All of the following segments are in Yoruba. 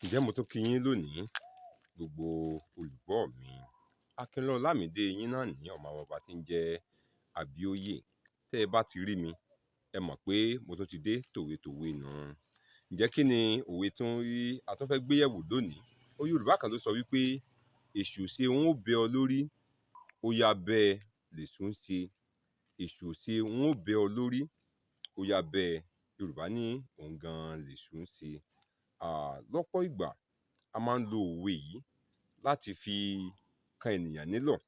Ǹjẹ́ mo tún kí yín lónìí gbogbo olùgbọ́ mi. Akínlọ́ Lámìdé yín náà ní ọmọ bàbá tí ń jẹ́ Àbíóyè. Tẹ́ ẹ bá ti rí mi, ẹ mọ̀ pé mo tún ti dé tòwetòwe nù. Ǹjẹ́ kí ni òwe tí a tún fẹ́ gbé yẹ̀wò lónìí? Ó Yorùbá kan ló sọ wípé èṣù ṣe ń ó bẹ ọ lórí, ó yá bẹ lèṣù ń ṣe. Èṣù ṣe ń ó bẹ ọ lórí, ó yá bẹ. Yorùbá ní òun gan lèṣù ń ṣe. Lọ́pọ̀ ìgbà a máa ń lo òwe yìí láti fi kan ènìyàn nílọ̀.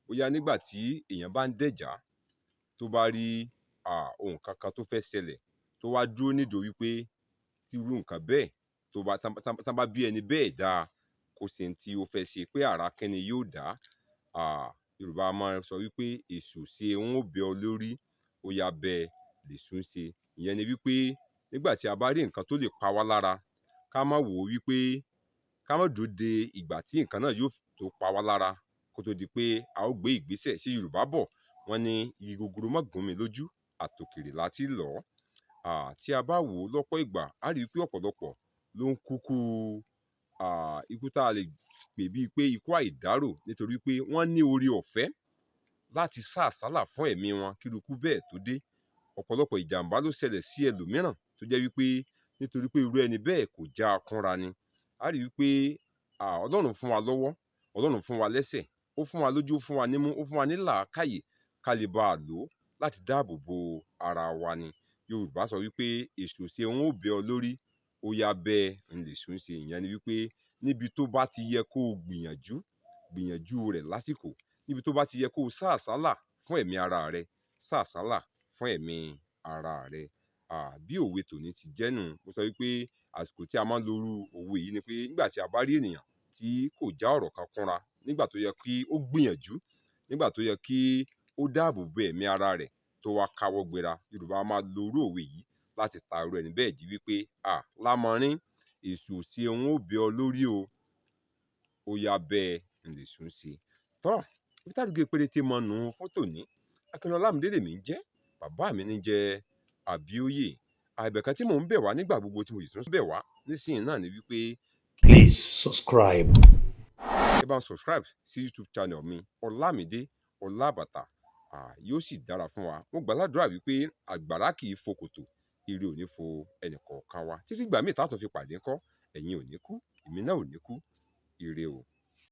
Bóyá nígbà tí èèyàn bá ń dẹ̀já tó bá rí ohun kankan tó fẹ́ ṣẹlẹ̀ tó wá dúró nídò wípé tí irú nǹkan bẹ́ẹ̀ tán bá bí ẹni bẹ́ẹ̀ dáa kó ṣe ohun tí ó fẹ́ ṣe pé àrá kíni yóò dá. Yorùbá máa ń sọ wípé èṣù ṣe ń ó bẹ ọ lórí, ó yá bẹ lèṣù ń ṣe. Ìyẹn ni wípé nígbà tí a bá rí nǹkan tó lè pa wá lára, ká má wò ó wípé ká má dúró de ìgbà tí nǹkan náà yóò tó pa wá lára kó tó di pé a ó gbé ìgbésẹ̀. Ṣé Yorùbá bọ̀ wọ́n ní igi gogoro má gún mi lójú, àtòkèrè láti lọ̀. Tí a bá wò ó lọ́pọ̀ ìgbà, a rí i pé ọ̀pọ̀lọpọ̀ ló ń kúkú ikú tá a lè pè bíi pé ikú àìdárò nítorí pé wọ́n ní oore ọ̀fẹ́ láti sá àsálà fún ẹ̀mí wọn kí irú ikú bẹ́ẹ̀ tó dé. Ọ̀pọ̀lọpọ̀ ìjàmbá ló ṣẹlẹ̀ sí ẹlòmíràn tó jẹ́ wípé nítorí pé irú ẹni bẹ́ẹ̀ kò já a kúnra ni. A rí i wípé Ọlọ́run fún wa lọ́wọ́, Ọlọ́run fún wa lẹ́sẹ̀, ó fún wa lójú, ó fún wa nímú, ó fún wa ní làákàyè ká lè bá a lò ó láti dáàbò bo ara wa ni. Yorùbá sọ wípé èṣù ṣe ń ó bẹ ọ lórí, ó yá bẹ lèṣù ń ṣe. Ìyẹn ni wípé níbi tó bá ti yẹ kó o gbìyànjú rẹ̀ lásìkò, níbi tó bá ti yẹ kó o sá àsálà fún ẹ̀mí ara rẹ, sá àsálà fún ẹ̀mí ara rẹ. Bí òwe tòní ti jẹ́ nù. Mo sọ wípé àsìkò tí a máa ń lo irú òwe yìí ni pé nígbà tí a bá rí ènìyàn tí kò já ọ̀rọ̀ kan kúnra, nígbà tó yẹ kí ó gbìyànjú, nígbà tó yẹ kí ó dáàbò bo ẹ̀mí ara rẹ̀ tó wá káwọ́ gbéra. Yorùbá máa lo irú òwe yìí láti ta irú ẹni bẹ́ẹ̀ jí wípé lámọrín èṣù ṣe ń ó bẹ ọ lórí o, ó yá bẹ lèṣù ń ṣe. Ibi tá gé péréte mọ nù fún tòní. Akínlọ́ Lámìdé lèmi ń jẹ́, bàbá mi ní jẹ́ Àbíóyè. Ẹ̀bẹ̀ kan tí mò ń bẹ̀ wá nígbà gbogbo tí mo sì tún bẹ̀ wá nísìnyí náà ni wípé please subscribe. Ẹ bá ń subscribe sí YouTube channel mi Ọlámídé Ọlábàtà. Yóò sì dára fún wa. Mo gbàládùra wípé àgbàrá kì í fo kòtò, ire ò ní fo ẹnìkọ̀ọ̀kan wa. Títí ìgbà míì tá tún fi pàdé ńkọ́, ẹ̀yin ò ní kú, èmi náà ò ní kú, ire o.